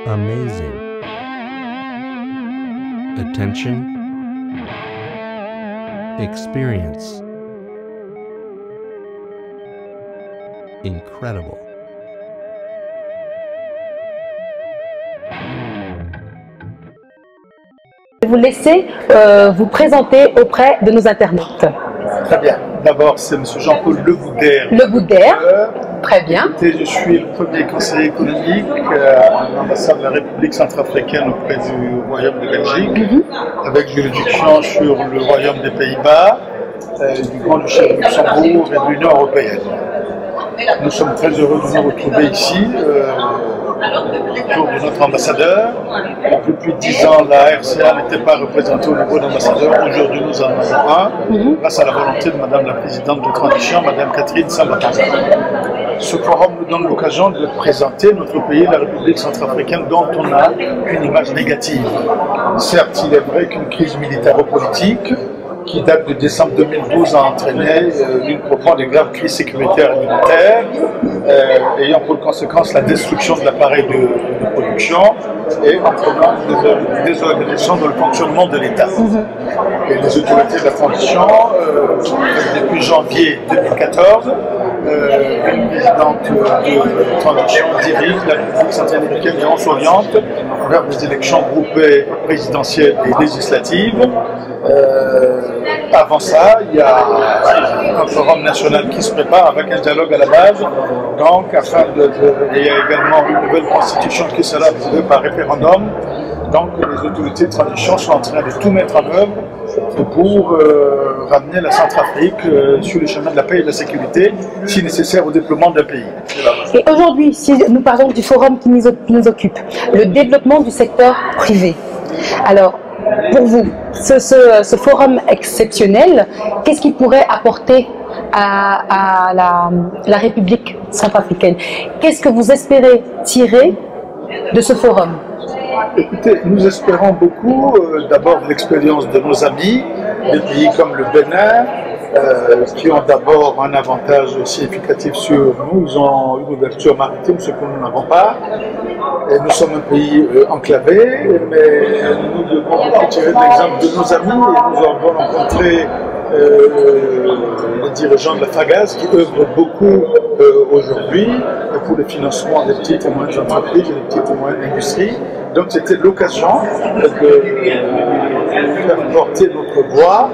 Amazing. Attention. Experience. Incredible. Je vais vous laisser vous présenter auprès de nos internautes. Très bien. D'abord, c'est M. Jean-Paul Le Boudère. Le Boudère, très bien. Écoutez, je suis le premier conseiller économique à l'ambassade de la République centrafricaine auprès du Royaume de Belgique, avec juridiction sur le Royaume des Pays-Bas, du Grand-Duché de Luxembourg et de l'Union européenne. Nous sommes très heureux de nous retrouver ici autour de notre ambassadeur. Depuis 10 ans, la RCA n'était pas représentée au niveau d'ambassadeur. Aujourd'hui, nous en avons un, grâce à la volonté de Madame la Présidente de transition, Madame Catherine Sambata. Ce forum nous donne l'occasion de présenter notre pays, la République centrafricaine, dont on a une image négative. Certes, il est vrai qu'une crise militaro-politique qui date de décembre 2012 a entraîné une profonde et grave crise sécuritaire et militaire, ayant pour conséquence la destruction de l'appareil de production et entraînant des désorganisation dans le fonctionnement de l'État. Et les autorités de la transition, depuis janvier 2014, une présidente de transition dirige la République centrafricaine et on s'oriente vers des élections groupées présidentielles et législatives. Avant ça, il y a un forum national qui se prépare avec un dialogue à la base. Donc, il y a également une nouvelle constitution qui sera approuvée par référendum. Donc, les autorités de transition sont en train de tout mettre en œuvre pour ramener la Centrafrique sur le chemin de la paix et de la sécurité, si nécessaire au développement d'un pays. Et aujourd'hui, si nous parlons du forum qui nous occupe, le développement du secteur privé. Alors, pour vous, ce forum exceptionnel, qu'est-ce qu'il pourrait apporter à la République centrafricaine? Qu'est-ce que vous espérez tirer de ce forum? Écoutez, nous espérons beaucoup, d'abord de l'expérience de nos amis, des pays comme le Bénin, qui ont d'abord un avantage significatif sur nous. Ils ont une ouverture maritime, ce que nous n'avons pas. Et nous sommes un pays enclavé, mais nous devons beaucoup tirer de l'exemple de nos amis et nous avons rencontré les dirigeants de la FAGAS qui œuvrent beaucoup aujourd'hui pour le financement des petites et moyennes entreprises et des petites et moyennes industries. Donc c'était l'occasion de faire porter notre voix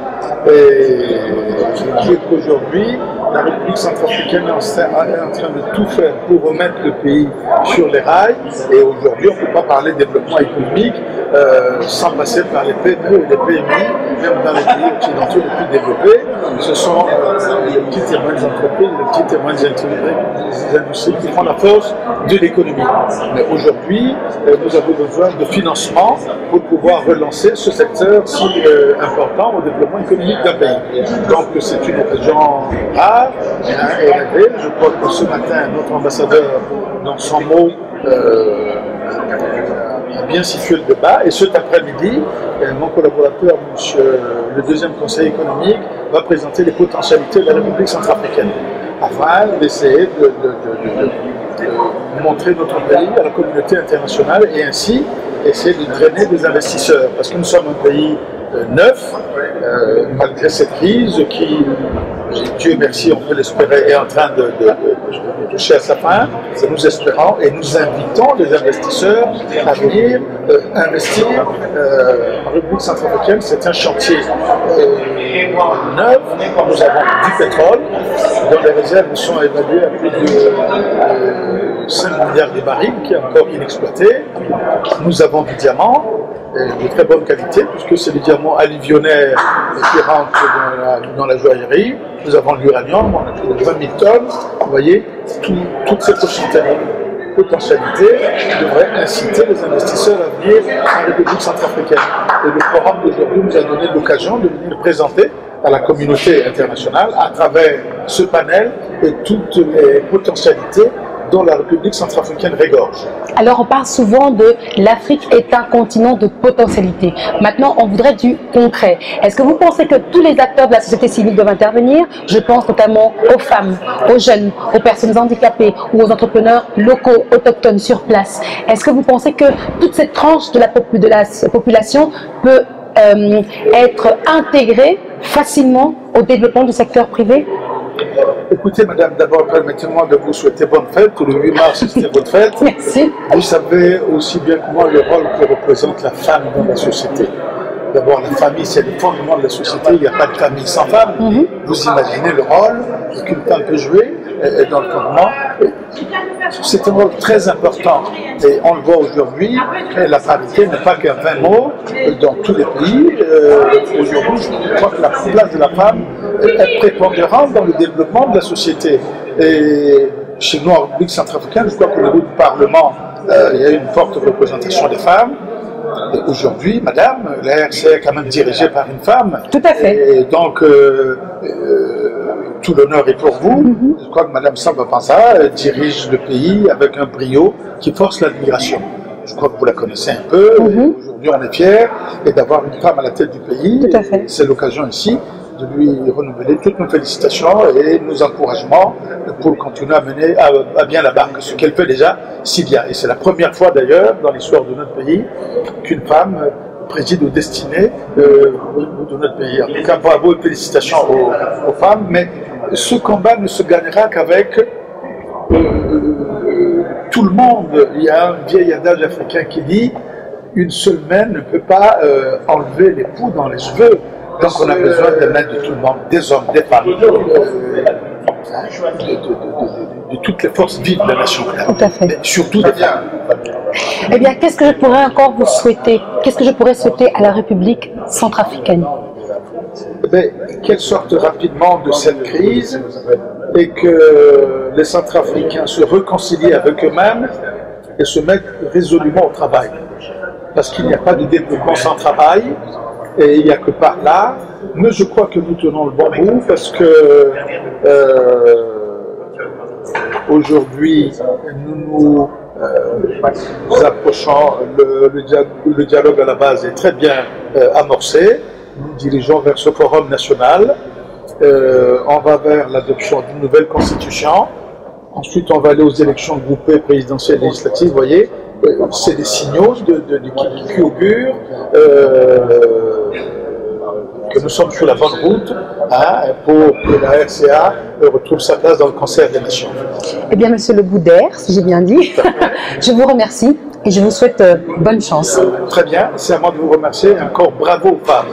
et de dire qu'aujourd'hui la République centrafricaine est en train de tout faire pour remettre le pays sur les rails. Et aujourd'hui, on ne peut pas parler de développement économique sans passer par les PME et les PMI, même dans les pays occidentaux les plus développés. Ce sont les petites et moyennes entreprises, les petites et moyennes industries qui font la force de l'économie. Mais aujourd'hui, nous avons besoin de financement pour pouvoir relancer ce secteur si important au développement économique d'un pays. Donc c'est une occasion rare et rêvée. Je crois que ce matin, notre ambassadeur, dans son mot, a bien situé le débat. Et cet après-midi, mon collaborateur, le deuxième conseiller économique, va présenter les potentialités de la République centrafricaine afin d'essayer de montrer notre pays à la communauté internationale et ainsi essayer de drainer des investisseurs. Parce que nous sommes un pays neuf, malgré cette crise qui, Dieu merci, on peut l'espérer, est en train de toucher à sa fin. Nous espérons et nous invitons les investisseurs à venir investir en République centrafricaine. C'est un chantier neuf. Nous avons du pétrole, dont les réserves sont évaluées à plus de 5 milliards de barils, qui est encore inexploité. Nous avons du diamant de très bonne qualité, puisque c'est des diamants alluvionnaires qui rentrent dans la joaillerie. Nous avons de l'uranium, on a plus de 20 000 tonnes. Vous voyez, toutes ces potentialités devraient inciter les investisseurs à venir en République centrafricaine. Et le forum d'aujourd'hui nous a donné l'occasion de venir présenter à la communauté internationale, à travers ce panel, et toutes les potentialités dont la République centrafricaine regorge. Alors on parle souvent de l'Afrique est un continent de potentialité. Maintenant, on voudrait du concret. Est-ce que vous pensez que tous les acteurs de la société civile doivent intervenir? Je pense notamment aux femmes, aux jeunes, aux personnes handicapées ou aux entrepreneurs locaux, autochtones sur place. Est-ce que vous pensez que toute cette tranche de la population peut être intégrée facilement au développement du secteur privé? Écoutez, madame, d'abord, permettez-moi de vous souhaiter bonne fête. Le 8 mars, c'était votre fête. Merci. Vous savez aussi bien que moi le rôle que représente la femme dans la société. D'abord, la famille, c'est le fondement de la société. Il n'y a pas de famille sans femme. Vous imaginez le rôle qu'une femme peut jouer dans le fondement. C'est un rôle très important. Et on le voit aujourd'hui, la parité n'est pas qu'un 20 mots dans tous les pays. Aujourd'hui, je crois que la place de la femme est prépondérante dans le développement de la société. Et chez nous, en République centrafricaine, je crois qu'au niveau du Parlement, il y a une forte représentation des femmes. Et aujourd'hui, madame, la RCA est quand même dirigée par une femme. Tout à fait. Et donc, tout l'honneur est pour vous. Je crois que madame Samba Panza dirige le pays avec un brio qui force l'admiration. Je crois que vous la connaissez un peu. Aujourd'hui, on est fiers d'avoir une femme à la tête du pays. Tout à fait. C'est l'occasion ici de lui renouveler toutes nos félicitations et nos encouragements pour continuer à mener à bien la barque, ce qu'elle fait déjà si bien. Et c'est la première fois d'ailleurs dans l'histoire de notre pays qu'une femme préside aux destinées de notre pays. En tout cas, bravo et félicitations aux femmes, mais ce combat ne se gagnera qu'avec tout le monde. Il y a un vieil adage africain qui dit une seule main ne peut pas enlever les poux dans les cheveux. Donc on a besoin des mains de tout le monde, des hommes, des femmes, de toutes les forces vives de la nation. Tout à fait. Mais surtout des femmes. Eh bien, qu'est-ce que je pourrais encore vous souhaiter? Qu'est-ce que je pourrais souhaiter à la République centrafricaine? Qu'elle sorte rapidement de cette crise et que les Centrafricains se réconcilient avec eux-mêmes et se mettent résolument au travail. Parce qu'il n'y a pas de développement sans travail. Et il n'y a que par là, mais je crois que nous tenons le bon bout parce que aujourd'hui nous approchons, le dialogue à la base est très bien amorcé, nous dirigeons vers ce forum national, on va vers l'adoption d'une nouvelle constitution, ensuite on va aller aux élections groupées présidentielles et législatives, vous voyez. C'est des signaux qui augurent que nous sommes sur la bonne route pour que la RCA retrouve sa place dans le concert des nations. Eh bien, monsieur Le Boudère, si j'ai bien dit, je vous remercie et je vous souhaite bonne chance. Très bien, c'est à moi de vous remercier et encore bravo aux femmes.